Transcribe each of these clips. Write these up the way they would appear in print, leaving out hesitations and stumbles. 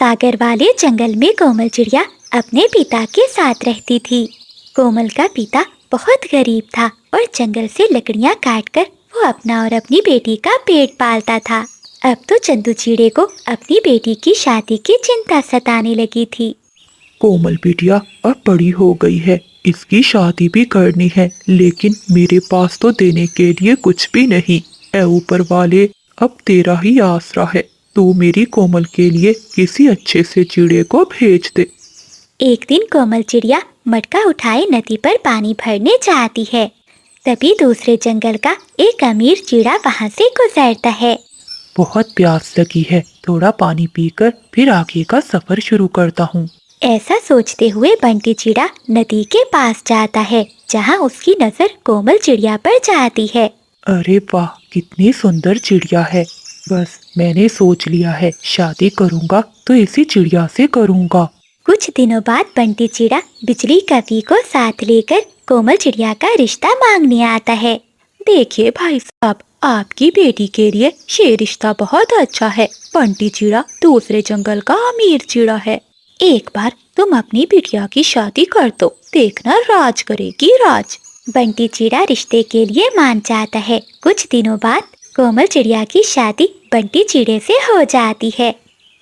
सागर वाले जंगल में कोमल चिड़िया अपने पिता के साथ रहती थी। कोमल का पिता बहुत गरीब था और जंगल से लकड़ियाँ काटकर वो अपना और अपनी बेटी का पेट पालता था। अब तो चंदू चिड़े को अपनी बेटी की शादी की चिंता सताने लगी थी। कोमल बिटिया अब बड़ी हो गई है, इसकी शादी भी करनी है, लेकिन मेरे पास तो देने के लिए कुछ भी नहीं। ऐ ऊपर वाले, अब तेरा ही आसरा है, तू मेरी कोमल के लिए किसी अच्छे से चिड़े को भेज दे। एक दिन कोमल चिड़िया मटका उठाए नदी पर पानी भरने जाती है। तभी दूसरे जंगल का एक अमीर चिड़ा वहाँ से गुजरता है। बहुत प्यास लगी है, थोड़ा पानी पीकर फिर आगे का सफर शुरू करता हूँ। ऐसा सोचते हुए बंटी चिड़ा नदी के पास जाता है, जहाँ उसकी नजर कोमल चिड़िया पर जाती है। अरे वाह, कितनी सुंदर चिड़िया है। बस मैंने सोच लिया है, शादी करूँगा तो इसी चिड़िया से करूँगा। कुछ दिनों बाद बंटी चिड़ा बिजली कवि को साथ लेकर कोमल चिड़िया का रिश्ता मांगने आता है। देखिए भाई साहब, आपकी बेटी के लिए ये रिश्ता बहुत अच्छा है। बंटी चिड़ा दूसरे जंगल का अमीर चिड़ा है। एक बार तुम अपनी बिटिया की शादी कर दो, देखना राज करेगी राज। बंटी चिड़ा रिश्ते के लिए मान जाता है। कुछ दिनों बाद कोमल चिड़िया की शादी बंटी चिड़े से हो जाती है।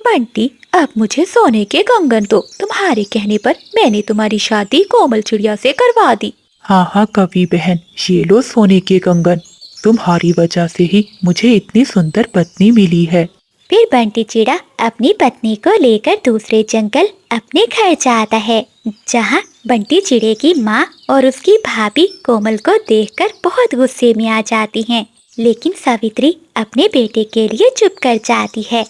बंटी, अब मुझे सोने के कंगन दो, तुम्हारे कहने पर मैंने तुम्हारी शादी कोमल चिड़िया से करवा दी। हाँ हाँ कवि बहन, ये लो सोने के कंगन, तुम्हारी वजह से ही मुझे इतनी सुंदर पत्नी मिली है। फिर बंटी चिड़ा अपनी पत्नी को लेकर दूसरे जंगल अपने घर जाता है, जहाँ बंटी चिड़े की माँ और उसकी भाभी कोमल को देखकर बहुत गुस्से में आ जाती हैं। लेकिन सावित्री अपने बेटे के लिए चुप कर जाती है।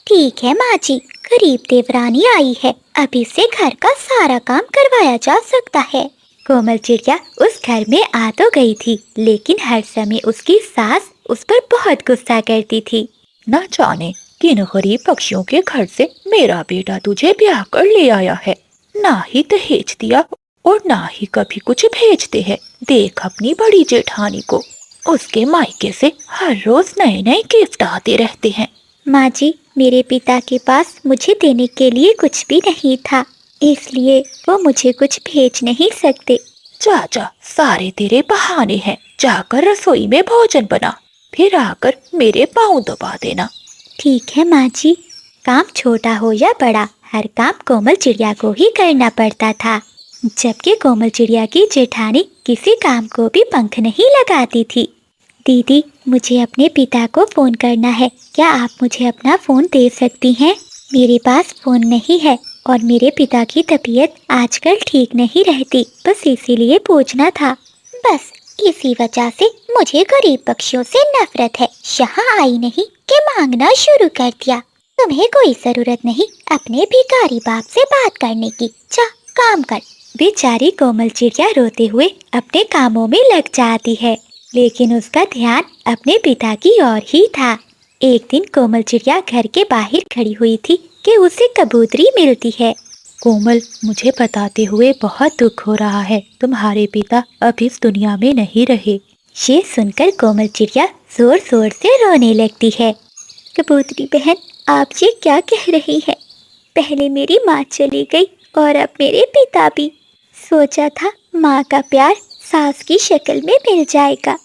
ठीक है माँ जी, गरीब देवरानी आई है, अभी से घर का सारा काम करवाया जा सकता है। कोमल चिड़िया उस घर में आ तो गई थी, लेकिन हर समय उसकी सास उस पर बहुत गुस्सा करती थी। न जाने किन गरीब पक्षियों के घर से मेरा बेटा तुझे ब्याह कर ले आया है। ना ही दहेज दिया और ना ही कभी कुछ भेजते हैं। देख अपनी बड़ी जेठानी को, उसके मायके से हर रोज नए नए गिफ्ट आते रहते हैं। माँ जी, मेरे पिता के पास मुझे देने के लिए कुछ भी नहीं था, इसलिए वो मुझे कुछ भेज नहीं सकते। जा जा, सारे तेरे बहाने हैं। जाकर रसोई में भोजन बना, फिर आकर मेरे पाँव दबा देना। ठीक है माँ जी। काम छोटा हो या बड़ा, हर काम कोमल चिड़िया को ही करना पड़ता था। जबकि कोमल चिड़िया की जेठानी किसी काम को भी पंख नहीं लगाती थी। दीदी, मुझे अपने पिता को फ़ोन करना है, क्या आप मुझे अपना फ़ोन दे सकती हैं? मेरे पास फ़ोन नहीं है और मेरे पिता की तबीयत आजकल ठीक नहीं रहती, बस इसीलिए पूछना था। बस इसी वजह से मुझे गरीब पक्षियों से नफरत है। यहाँ आई नहीं कि मांगना शुरू कर दिया। तुम्हें कोई जरूरत नहीं अपने भिखारी बाप से बात करने की, जा काम कर। बेचारी कोमल चिड़िया रोते हुए अपने कामों में लग जाती है, लेकिन उसका ध्यान अपने पिता की ओर ही था। एक दिन कोमल चिड़िया घर के बाहर खड़ी हुई थी कि उसे कबूतरी मिलती है। कोमल, मुझे बताते हुए बहुत दुख हो रहा है, तुम्हारे पिता अब इस दुनिया में नहीं रहे। ये सुनकर कोमल चिड़िया जोर जोर से रोने लगती है। कबूतरी बहन, आप ये क्या कह रही है? पहले मेरी माँ चली गई और अब मेरे पिता भी। सोचा था माँ का प्यार सास की शक्ल में मिल जाएगा,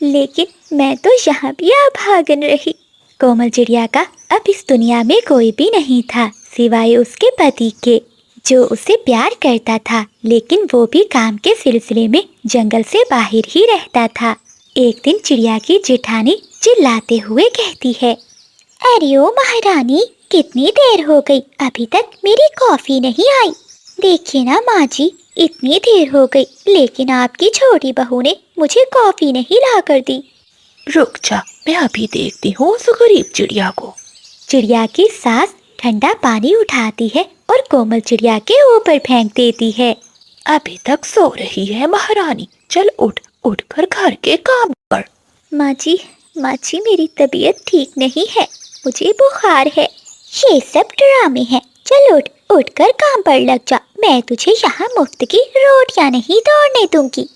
लेकिन मैं तो यहाँ भी अभागन रही। कोमल चिड़िया का अब इस दुनिया में कोई भी नहीं था सिवाय उसके पति के, जो उसे प्यार करता था, लेकिन वो भी काम के सिलसिले में जंगल से बाहर ही रहता था। एक दिन चिड़िया की जेठानी चिल्लाते हुए कहती है, अरे ओ महारानी, कितनी देर हो गई, अभी तक मेरी कॉफी नहीं आई। देखिए ना माँ जी, इतनी देर हो गई, लेकिन आपकी छोटी बहू ने मुझे कॉफी नहीं ला कर दी। रुक जा, मैं अभी देखती हूँ उस गरीब चिड़िया को। चिड़िया की सास ठंडा पानी उठाती है और कोमल चिड़िया के ऊपर फेंक देती है। अभी तक सो रही है महारानी, चल उठ, उठकर घर के काम कर। माँ जी, मेरी तबीयत ठीक नहीं है, मुझे बुखार है। ये सब ड्रामे हैं, चल उठ, उठकर काम पर लग जा, मैं तुझे यहाँ मुफ्त की रोटियाँ नहीं तोड़ने दूंगी।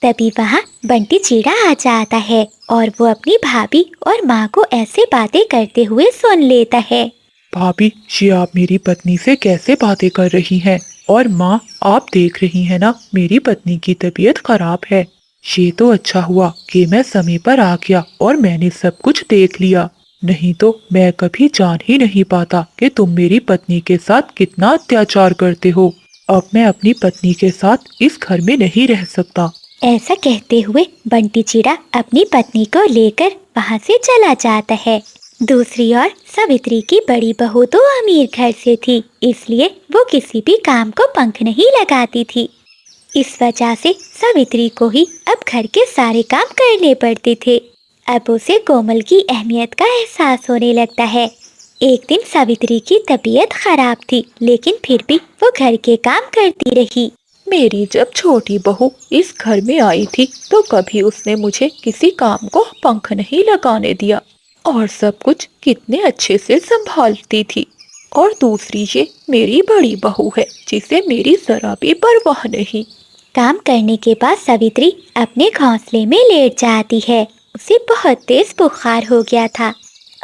तभी वहाँ बंटी चिड़ा आ जाता है और वो अपनी भाभी और माँ को ऐसे बातें करते हुए सुन लेता है। भाभी, ये आप मेरी पत्नी से कैसे बातें कर रही हैं? और माँ, आप देख रही हैं ना, मेरी पत्नी की तबीयत खराब है। ये तो अच्छा हुआ कि मैं समय पर आ गया और मैंने सब कुछ देख लिया। नहीं तो मैं कभी जान ही नहीं पाता कि तुम मेरी पत्नी के साथ कितना अत्याचार करते हो। अब मैं अपनी पत्नी के साथ इस घर में नहीं रह सकता। ऐसा कहते हुए बंटी चिड़ा अपनी पत्नी को लेकर वहाँ से चला जाता है। दूसरी ओर सावित्री की बड़ी बहू तो अमीर घर से थी, इसलिए वो किसी भी काम को पंख नहीं लगाती थी। इस वजह से सावित्री को ही अब घर के सारे काम करने पड़ते थे। अब उसे कोमल की अहमियत का एहसास होने लगता है। एक दिन सावित्री की तबीयत खराब थी, लेकिन फिर भी वो घर के काम करती रही। मेरी जब छोटी बहू इस घर में आई थी तो कभी उसने मुझे किसी काम को पंख नहीं लगाने दिया और सब कुछ कितने अच्छे से संभालती थी। और दूसरी ये मेरी बड़ी बहू है जिसे मेरी जरा भी परवाह नहीं। काम करने के बाद सावित्री अपने घोंसले में लेट जाती है। उसे बहुत तेज बुखार हो गया था।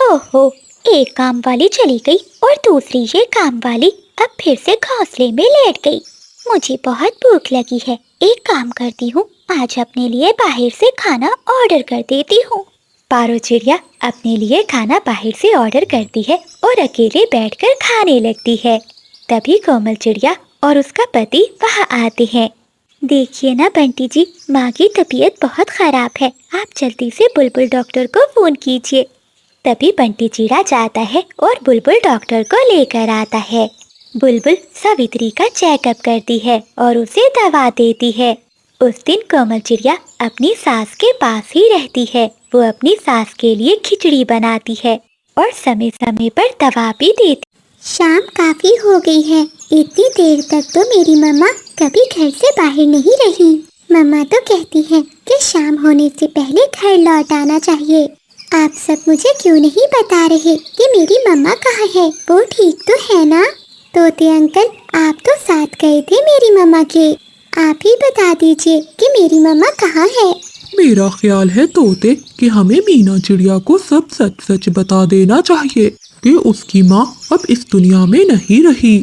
ओहो, एक काम वाली चली गई और दूसरी ये काम वाली अब फिर से घोंसले में लेट गई। मुझे बहुत भूख लगी है, एक काम करती हूँ, आज अपने लिए बाहर से खाना ऑर्डर कर देती हूँ। पारो चिड़िया अपने लिए खाना बाहर से ऑर्डर करती है और अकेले बैठकर खाने लगती है। तभी कोमल चिड़िया और उसका पति वहाँ आते हैं। देखिए ना बंटी जी, माँ की तबीयत बहुत खराब है, आप जल्दी से बुलबुल डॉक्टर को फोन कीजिए। तभी बंटी चिड़ा जाता है और बुलबुल डॉक्टर को लेकर आता है। बुलबुल सावित्री का चेकअप करती है और उसे दवा देती है। उस दिन कोमल चिड़िया अपनी सास के पास ही रहती है। वो अपनी सास के लिए खिचड़ी बनाती है और समय समय पर दवा भी देती। शाम काफी हो गई है, इतनी देर तक तो मेरी मम्मा कभी घर से बाहर नहीं रही। मम्मा तो कहती है कि शाम होने से पहले घर लौट आना चाहिए। आप सब मुझे क्यों नहीं बता रहे कि मेरी मम्मा कहाँ है? वो ठीक तो है ना? तोते अंकल, आप तो साथ गए थे मेरी मम्मा के, आप ही बता दीजिए कि मेरी मम्मा कहाँ है। मेरा ख्याल है तोते कि हमें मीना चिड़िया को सब सच सच बता देना चाहिए कि उसकी माँ अब इस दुनिया में नहीं रही।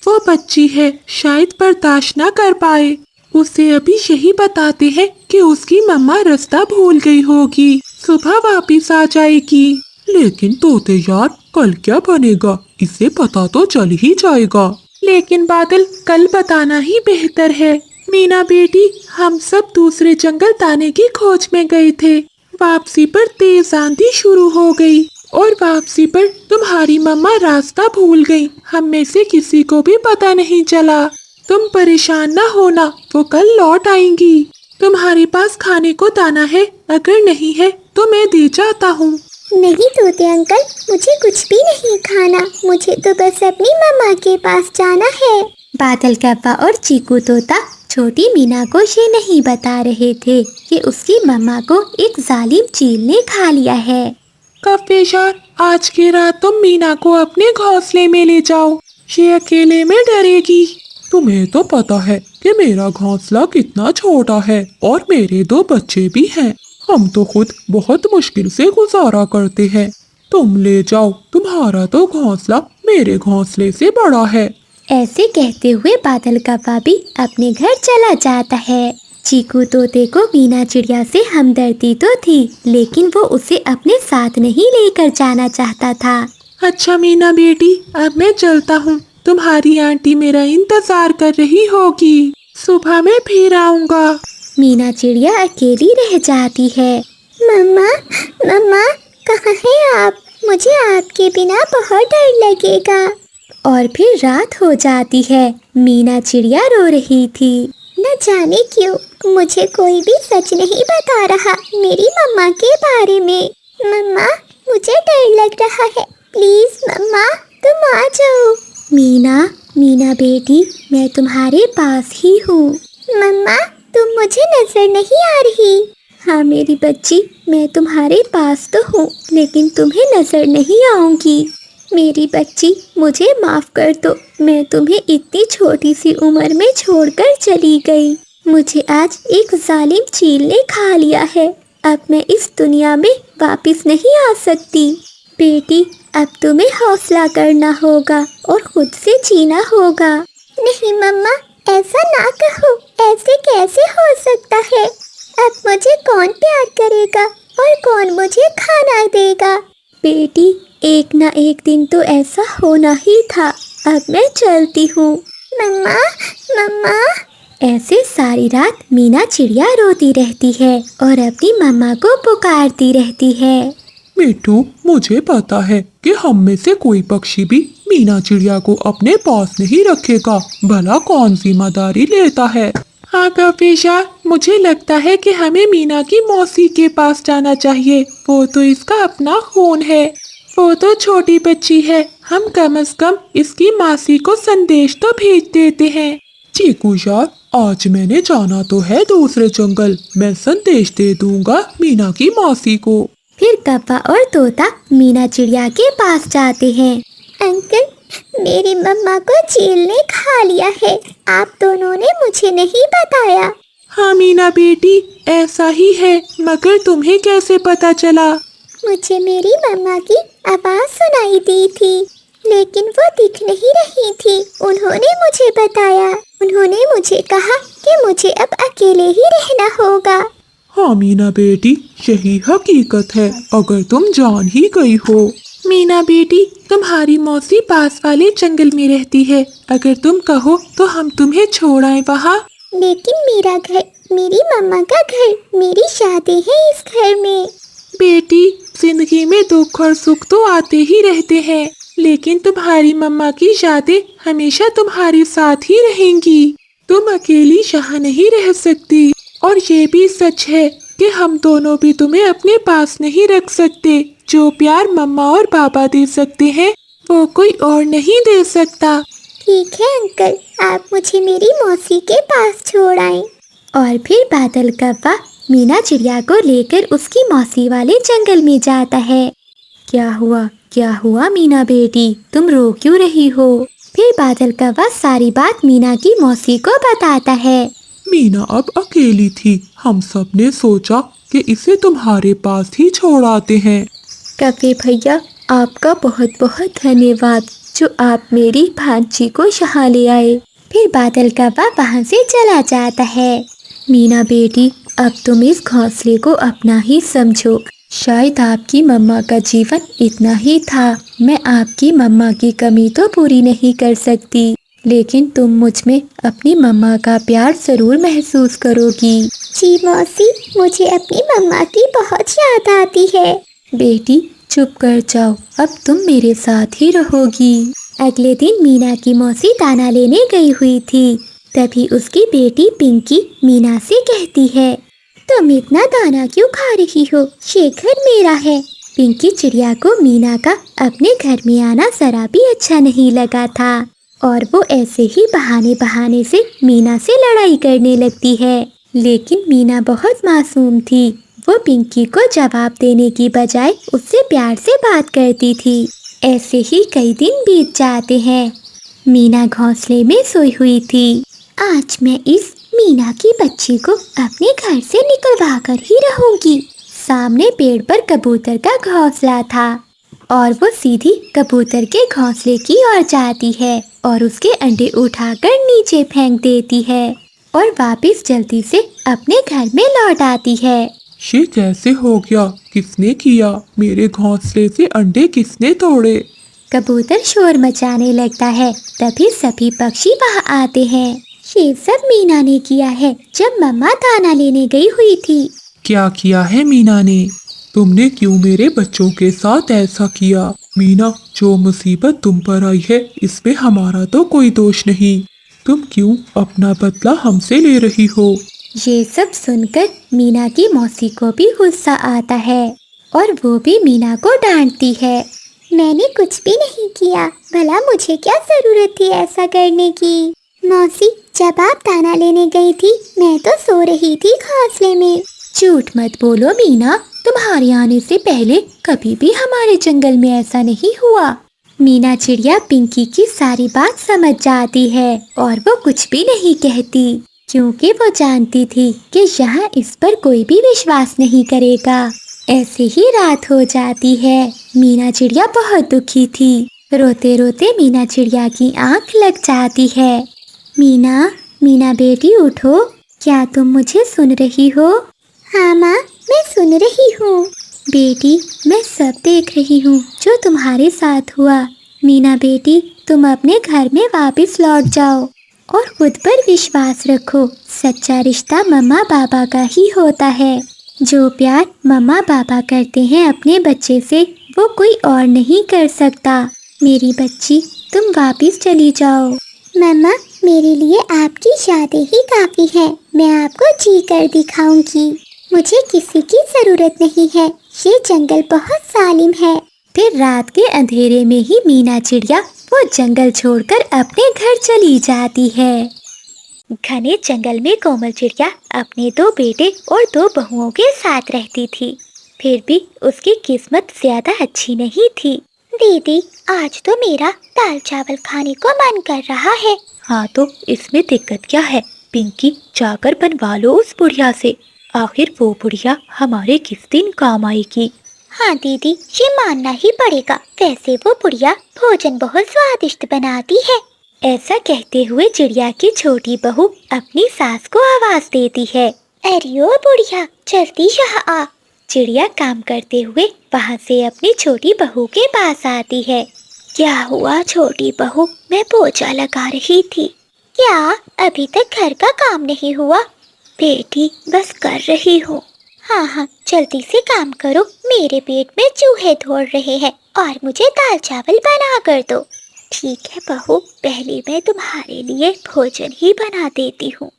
वो बच्ची है, शायद बर्दाश्त न कर पाए। उसे अभी यही बताते हैं कि उसकी मम्मा रास्ता भूल गई होगी, सुबह वापस आ जाएगी। लेकिन तोते यार, कल क्या बनेगा इसे पता तो चल ही जाएगा। लेकिन बादल, कल बताना ही बेहतर है। मीना बेटी, हम सब दूसरे जंगल दाने की खोज में गए थे। वापसी पर तेज आंधी शुरू हो गई और वापसी पर तुम्हारी मम्मा रास्ता भूल गई। हम में से किसी को भी पता नहीं चला। तुम परेशान न होना, वो कल लौट आएंगी। तुम्हारे पास खाने को दाना है? अगर नहीं है तो मैं दे जाता हूँ। नहीं तोते अंकल, मुझे कुछ भी नहीं खाना, मुझे तो बस अपनी मम्मा के पास जाना है। बादल कव्वा और चीकू तोता छोटी मीना को ये नहीं बता रहे थे कि उसकी मम्मा को एक जालिम चील ने खा लिया है। कव्वे यार, आज की रात तुम मीना को अपने घोंसले में ले जाओ, ये अकेले में डरेगी। तुम्हें तो पता है कि मेरा घोंसला कितना छोटा है और मेरे 2 बच्चे भी हैं। हम तो खुद बहुत मुश्किल से गुजारा करते हैं। तुम ले जाओ, तुम्हारा तो घोंसला मेरे घोंसले से बड़ा है। ऐसे कहते हुए बादल कव्वा भी अपने घर चला जाता है। चीकू तोते को मीना चिड़िया से हमदर्दी तो थी, लेकिन वो उसे अपने साथ नहीं लेकर जाना चाहता था। अच्छा मीना बेटी, अब मैं चलता हूँ। तुम्हारी आंटी मेरा इंतजार कर रही होगी। सुबह मैं फिर आऊँगा। मीना चिड़िया अकेली रह जाती है। मम्मा, मम्मा, कहाँ हैं आप? मुझे आपके बिना बहुत डर लगेगा। और फिर रात हो जाती है। मीना चिड़िया रो रही थी। न जाने क्यों मुझे कोई भी सच नहीं बता रहा मेरी मम्मा के बारे में। मम्मा, मुझे डर लग रहा है, प्लीज मम्मा तुम आ जाओ। मीना, मीना बेटी, मैं तुम्हारे पास ही हूँ। मम्मा, तुम मुझे नजर नहीं आ रही। हाँ मेरी बच्ची, मैं तुम्हारे पास तो हूँ, लेकिन तुम्हें नजर नहीं आऊंगी। मेरी बच्ची, मुझे माफ कर दो, मैं तुम्हें इतनी छोटी सी उम्र में छोड़कर चली गई। मुझे आज एक जालिम चील ने खा लिया है। अब मैं इस दुनिया में वापस नहीं आ सकती। बेटी, अब तुम्हें हौसला करना होगा और खुद से जीना होगा। नहीं मम्मा, ऐसा ना कहो, ऐसे कैसे हो सकता है? अब मुझे कौन प्यार करेगा और कौन मुझे खाना देगा? बेटी, एक ना एक दिन तो ऐसा होना ही था। अब मैं चलती हूँ। मम्मा, मम्मा। ऐसे सारी रात मीना चिड़िया रोती रहती है और अपनी मम्मा को पुकारती रहती है। मिट्टू, मुझे पता है कि हम में से कोई पक्षी भी मीना चिड़िया को अपने पास नहीं रखेगा, भला कौन जिम्मेदारी लेता है। हाँ कफेशा, मुझे लगता है कि हमें मीना की मौसी के पास जाना चाहिए। वो तो इसका अपना खून है। वो तो छोटी बच्ची है, हम कम से कम इसकी मासी को संदेश तो भेज देते हैं। चीकू यार, आज मैंने जाना तो है दूसरे जंगल, मैं संदेश दे दूंगा मीना की मौसी को। फिर कौवा और तोता मीना चिड़िया के पास जाते हैं। अंकल, मेरी मम्मा को चील ने खा लिया है। आप दोनों ने मुझे नहीं बताया। हाँ मीना बेटी, ऐसा ही है, मगर तुम्हें कैसे पता चला? मुझे मेरी मम्मा की आवाज़ सुनाई दी थी, लेकिन वो दिख नहीं रही थी। उन्होंने मुझे बताया। उन्होंने मुझे कहा कि मुझे अब अकेले ही रहना होगा। हाँ मीना बेटी, यही हकीकत है, अगर तुम जान ही गई हो। मीना बेटी, तुम्हारी मौसी पास वाले जंगल में रहती है, अगर तुम कहो तो हम तुम्हें छोड़ आए वहाँ। लेकिन मेरा घर, मेरी मम्मा का घर, मेरी शादी है इस घर में। बेटी, जिंदगी में दुख और सुख तो आते ही रहते हैं, लेकिन तुम्हारी मम्मा की यादें हमेशा तुम्हारे साथ ही रहेंगी। तुम अकेली यहाँ नहीं रह सकती, और ये भी सच है कि हम दोनों भी तुम्हें अपने पास नहीं रख सकते। जो प्यार मम्मा और पापा दे सकते हैं, वो कोई और नहीं दे सकता। ठीक है अंकल, आप मुझे मेरी मौसी के पास छोड़ आए। और फिर बादल कौवा मीना चिड़िया को लेकर उसकी मौसी वाले जंगल में जाता है। क्या हुआ मीना बेटी, तुम रो क्यों रही हो? फिर बादल कौवा सारी बात मीना की मौसी को बताता है। मीना अब अकेली थी, हम सब ने सोचा कि इसे तुम्हारे पास ही छोड़ आते हैं। कौवे भैया, आपका बहुत बहुत धन्यवाद जो आप मेरी भांजी को यहाँ ले आए। फिर बादल कौवा वहाँ से चला जाता है। मीना बेटी, अब तुम इस घोंसले को अपना ही समझो। शायद आपकी मम्मा का जीवन इतना ही था। मैं आपकी मम्मा की कमी तो पूरी नहीं कर सकती, लेकिन तुम मुझ में अपनी मम्मा का प्यार जरूर महसूस करोगी। जी मौसी, मुझे अपनी मम्मा की बहुत याद आती है। बेटी चुप कर जाओ, अब तुम मेरे साथ ही रहोगी। अगले दिन मीना की मौसी दाना लेने गई हुई थी। तभी उसकी बेटी पिंकी मीना से कहती है, तुम इतना दाना क्यों खा रही हो? ये घर मेरा है। पिंकी चिड़िया को मीना का अपने घर में आना जरा भी अच्छा नहीं लगा था, और वो ऐसे ही बहाने बहाने से मीना से लड़ाई करने लगती है। लेकिन मीना बहुत मासूम थी। वो पिंकी को जवाब देने की बजाय उससे प्यार से बात करती थी। ऐसे ही कई दिन बीत जाते हैं। मीना घोंसले में सोई हुई थी। आज मैं इस मीना की बच्ची को अपने घर से निकलवा कर ही रहूंगी। सामने पेड़ पर कबूतर का घोंसला था, और वो सीधी कबूतर के घोंसले की ओर जाती है और उसके अंडे उठाकर नीचे फेंक देती है और वापस जल्दी से अपने घर में लौट आती है। ये कैसे हो गया? किसने किया? मेरे घोंसले से अंडे किसने तोड़े? कबूतर शोर मचाने लगता है। तभी सभी पक्षी वहाँ आते हैं। ये सब मीना ने किया है जब मम्मा दाना लेने गई हुई थी। क्या किया है मीना ने? तुमने क्यों मेरे बच्चों के साथ ऐसा किया? मीना, जो मुसीबत तुम पर आई है इसमें हमारा तो कोई दोष नहीं। तुम क्यों अपना बदला हमसे ले रही हो? ये सब सुनकर मीना की मौसी को भी गुस्सा आता है और वो भी मीना को डांटती है। मैंने कुछ भी नहीं किया, भला मुझे क्या जरूरत थी ऐसा करने की? मौसी, जब आप दाना लेने गई थी मैं तो सो रही थी घोंसले में। झूठ मत बोलो मीना, तुम्हारे आने से पहले कभी भी हमारे जंगल में ऐसा नहीं हुआ। मीना चिड़िया पिंकी की सारी बात समझ जाती है और वो कुछ भी नहीं कहती, क्योंकि वो जानती थी कि यहाँ इस पर कोई भी विश्वास नहीं करेगा। ऐसे ही रात हो जाती है। मीना चिड़िया बहुत दुखी थी। रोते रोते मीना चिड़िया की आंख लग जाती है। मीना, मीना बेटी उठो, क्या तुम मुझे सुन रही हो? हाँ माँ, मैं सुन रही हूँ। बेटी, मैं सब देख रही हूँ जो तुम्हारे साथ हुआ। मीना बेटी, तुम अपने घर में वापस लौट जाओ और खुद पर विश्वास रखो। सच्चा रिश्ता मम्मा पापा का ही होता है। जो प्यार मम्मा पापा करते हैं अपने बच्चे से, वो कोई और नहीं कर सकता। मेरी बच्ची, तुम वापस चली जाओ। मम्मा, मेरे लिए आपकी यादें ही काफी है। मैं आपको जी कर दिखाऊंगी। मुझे किसी की जरूरत नहीं है। ये जंगल बहुत जालिम है। फिर रात के अंधेरे में ही मीना चिड़िया वो जंगल छोड़कर अपने घर चली जाती है। घने जंगल में कोमल चिड़िया अपने 2 बेटे और 2 बहुओं के साथ रहती थी। फिर भी उसकी किस्मत ज्यादा अच्छी नहीं थी। दीदी, आज तो मेरा दाल चावल खाने को मन कर रहा है। हाँ तो इसमें दिक्कत क्या है पिंकी, जाकर बनवा लो उस बुढ़िया से। आखिर वो बुढ़िया हमारे किस दिन काम आएगी। हाँ दीदी, ये मानना ही पड़ेगा। वैसे वो बुढ़िया भोजन बहुत स्वादिष्ट बनाती है। ऐसा कहते हुए चिड़िया की छोटी बहू अपनी सास को आवाज देती है। अरे ओ बुढ़िया, जल्दी यहाँ आ। चिड़िया काम करते हुए वहाँ से अपनी छोटी बहू के पास आती है। क्या हुआ छोटी बहू? मैं पोछा लगा रही थी। क्या अभी तक घर का काम नहीं हुआ? बेटी, बस कर रही हूँ। हाँ हाँ, जल्दी से काम करो। मेरे पेट में चूहे दौड़ रहे हैं और मुझे दाल चावल बना कर दो। ठीक है बहू, पहले मैं तुम्हारे लिए भोजन ही बना देती हूँ।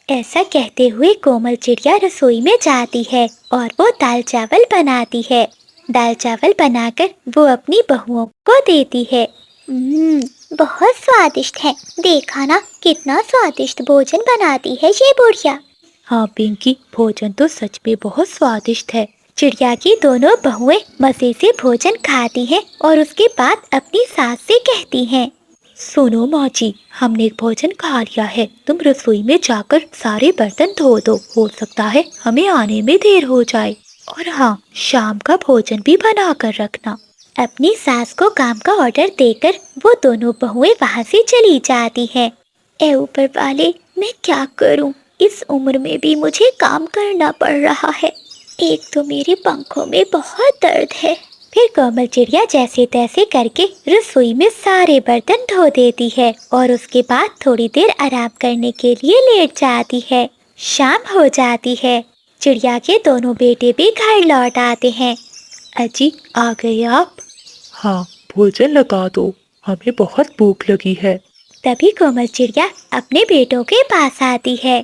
ऐसा कहते हुए कोमल चिड़िया रसोई में जाती है और वो दाल चावल बनाती है। दाल चावल बनाकर वो अपनी बहुओं को देती है। बहुत स्वादिष्ट है। देखा ना, कितना स्वादिष्ट भोजन बनाती है ये बुढ़िया। हाँ पिंकी, भोजन तो सच में बहुत स्वादिष्ट है। चिड़िया की दोनों बहुएं मजे से भोजन खाती हैं और उसके बाद अपनी सास से कहती हैं। सुनो माँ जी, हमने भोजन खा लिया है। तुम रसोई में जाकर सारे बर्तन धो दो। हो सकता है हमें आने में देर हो जाए। और हाँ, शाम का भोजन भी बना कर रखना। अपनी सास को काम का ऑर्डर देकर वो दोनों बहुएं वहाँ से चली जाती हैं। ए ऊपर वाले, मैं क्या करूँ? इस उम्र में भी मुझे काम करना पड़ रहा है। एक तो मेरे पंखों में बहुत दर्द है। फिर कोमल चिड़िया जैसे तैसे करके रसोई में सारे बर्तन धो देती है और उसके बाद थोड़ी देर आराम करने के लिए लेट जाती है। शाम हो जाती है। चिड़िया के दोनों बेटे भी घर लौट आते हैं। अजी, आ गए आप? हाँ, भोजन लगा दो, हमें बहुत भूख लगी है। तभी कोमल चिड़िया अपने बेटों के पास आती है।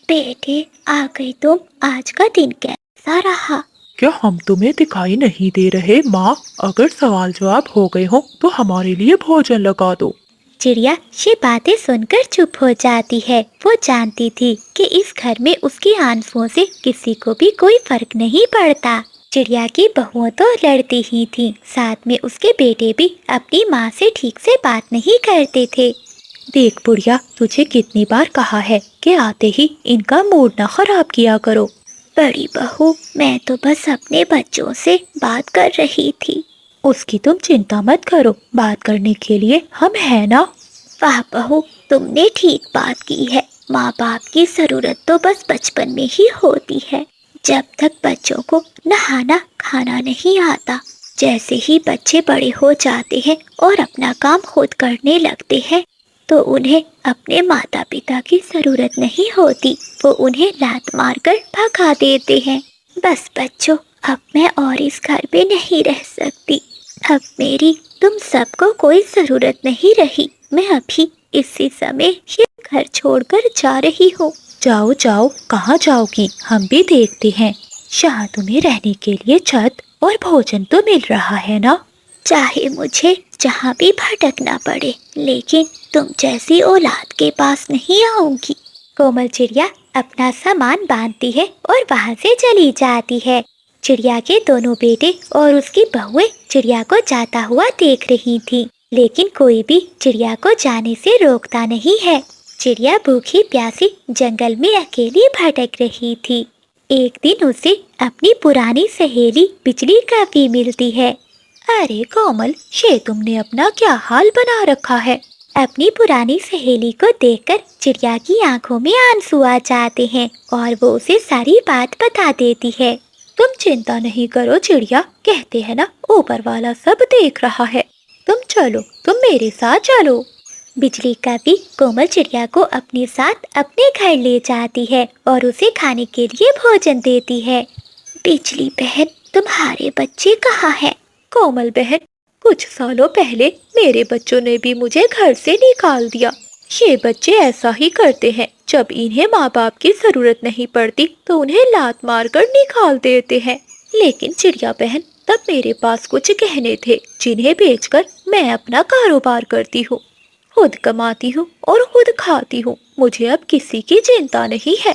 बेटे, आ गई तुम। आज का दिन कैसा रहा? क्या हम तुम्हें दिखाई नहीं दे रहे माँ? अगर सवाल जवाब हो गए हो तो हमारे लिए भोजन लगा दो। चिड़िया ये बातें सुनकर चुप हो जाती है। वो जानती थी कि इस घर में उसकी आंसुओं से किसी को भी कोई फर्क नहीं पड़ता। चिड़िया की बहुएं तो लड़ती ही थीं, साथ में उसके बेटे भी अपनी माँ से ठीक से बात नहीं करते थे। देख बुढ़िया, तुझे कितनी बार कहा है कि आते ही इनका मूड ना खराब किया करो। बड़ी बहू, मैं तो बस अपने बच्चों से बात कर रही थी। उसकी तुम चिंता मत करो, बात करने के लिए हम हैं ना। वाह बहू, तुमने ठीक बात की है। माँ बाप की जरूरत तो बस बचपन में ही होती है, जब तक बच्चों को नहाना खाना नहीं आता। जैसे ही बच्चे बड़े हो जाते हैं और अपना काम खुद करने लगते हैं तो उन्हें अपने माता पिता की जरूरत नहीं होती। वो उन्हें लात मारकर भगा देते हैं। बस बच्चों, अब मैं और इस घर पे नहीं रह सकती। अब मेरी तुम सबको कोई जरूरत नहीं रही। मैं अभी इसी समय ये घर छोड़कर जा रही हूँ। जाओ जाओ, कहाँ जाओगी? हम भी देखते हैं। यहाँ तुम्हें रहने के लिए छत और भोजन तो मिल रहा है ना। चाहे मुझे जहाँ भी भटकना पड़े, लेकिन तुम जैसी औलाद के पास नहीं आऊंगी। कोमल चिड़िया अपना सामान बांधती है और वहाँ से चली जाती है। चिड़िया के दोनों बेटे और उसकी बहुएं चिड़िया को जाता हुआ देख रही थीं, लेकिन कोई भी चिड़िया को जाने से रोकता नहीं है। चिड़िया भूखी प्यासी जंगल में अकेली भटक रही थी। एक दिन उसे अपनी पुरानी सहेली बिजली का भी मिलती है। अरे कोमल, ये तुमने अपना क्या हाल बना रखा है? अपनी पुरानी सहेली को देखकर चिड़िया की आंखों में आंसू आ जाते हैं और वो उसे सारी बात बता देती है। तुम चिंता नहीं करो चिड़िया, कहते हैं ना ऊपर वाला सब देख रहा है। तुम चलो, तुम मेरे साथ चलो। बिजली का भी कोमल चिड़िया को अपने साथ अपने घर ले जाती है और उसे खाने के लिए भोजन देती है। बिजली बहन, तुम्हारे बच्चे कहाँ हैं? कोमल बहन, कुछ सालों पहले मेरे बच्चों ने भी मुझे घर से निकाल दिया। ये बच्चे ऐसा ही करते हैं, जब इन्हें माँ बाप की जरूरत नहीं पड़ती तो उन्हें लात मार कर निकाल देते हैं। लेकिन चिड़िया बहन, तब मेरे पास कुछ गहने थे जिन्हें बेचकर मैं अपना कारोबार करती हूँ, खुद कमाती हूँ और खुद खाती हूँ। मुझे अब किसी की चिंता नहीं है।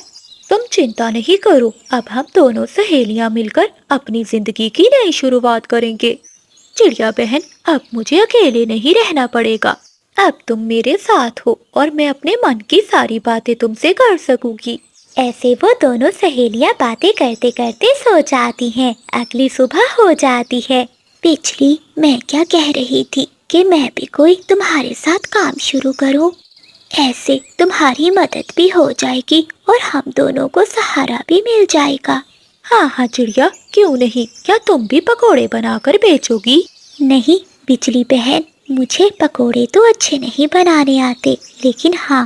तुम चिंता नहीं करो, अब हम दोनों सहेलियाँ मिलकर अपनी जिंदगी की नई शुरुआत करेंगे। चिड़िया बहन, अब मुझे अकेले नहीं रहना पड़ेगा। अब तुम मेरे साथ हो और मैं अपने मन की सारी बातें तुमसे कर सकूंगी। ऐसे वो दोनों सहेलियां बातें करते करते सो जाती हैं। अगली सुबह हो जाती है। बिजली, मैं क्या कह रही थी कि मैं भी कोई तुम्हारे साथ काम शुरू करूं। ऐसे तुम्हारी मदद भी हो जाएगी और हम दोनों को सहारा भी मिल जाएगा। हाँ हाँ चिड़िया, क्यों नहीं। क्या तुम भी पकोड़े बनाकर बेचोगी? नहीं बिजली बहन, मुझे पकोड़े तो अच्छे नहीं बनाने आते, लेकिन हाँ,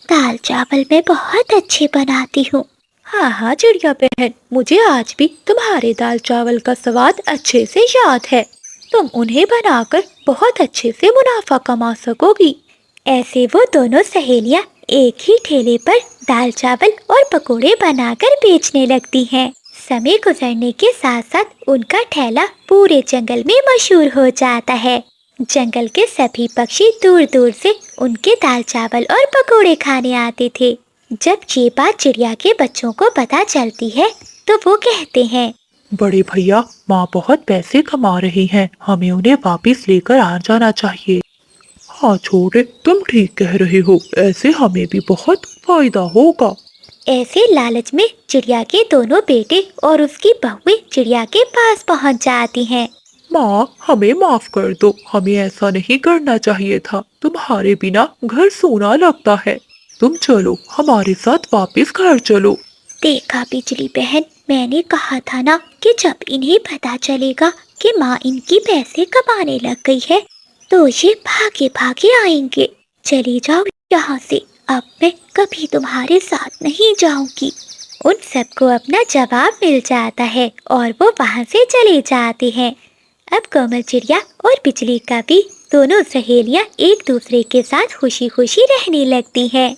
दाल चावल मैं बहुत अच्छे बनाती हूँ। हाँ हाँ चिड़िया बहन, मुझे आज भी तुम्हारे दाल चावल का स्वाद अच्छे से याद है। तुम उन्हें बनाकर बहुत अच्छे से मुनाफा कमा सकोगी। ऐसे वो दोनों सहेलियाँ एक ही ठेले पर दाल चावल और पकोड़े बनाकर बेचने लगती हैं। समय गुजरने के साथ साथ उनका ठेला पूरे जंगल में मशहूर हो जाता है। जंगल के सभी पक्षी दूर दूर से उनके दाल चावल और पकोड़े खाने आते थे। जब ये बात चिड़िया के बच्चों को पता चलती है तो वो कहते हैं, बड़े भैया, माँ बहुत पैसे कमा रही हैं, हमें उन्हें वापस लेकर आ जाना चाहिए। हाँ छोटे, तुम ठीक कह रहे हो, ऐसे हमें भी बहुत फायदा होगा। ऐसे लालच में चिड़िया के दोनों बेटे और उसकी बहुएं चिड़िया के पास पहुंच जाती हैं। माँ, हमें माफ कर दो, हमें ऐसा नहीं करना चाहिए था। तुम्हारे बिना घर सूना लगता है। तुम चलो, हमारे साथ वापस घर चलो। देखा बिजली बहन, मैंने कहा था ना कि जब इन्हें पता चलेगा कि माँ इनकी पैसे कमाने लग गई है तो ये भागे भागे आएंगे। चली जाओ यहाँ से, अब मैं कभी तुम्हारे साथ नहीं जाऊंगी। उन सबको अपना जवाब मिल जाता है और वो वहाँ से चले जाते हैं। अब कोमल चिड़िया और बिजली का भी दोनों सहेलियाँ एक दूसरे के साथ खुशी खुशी रहने लगती हैं।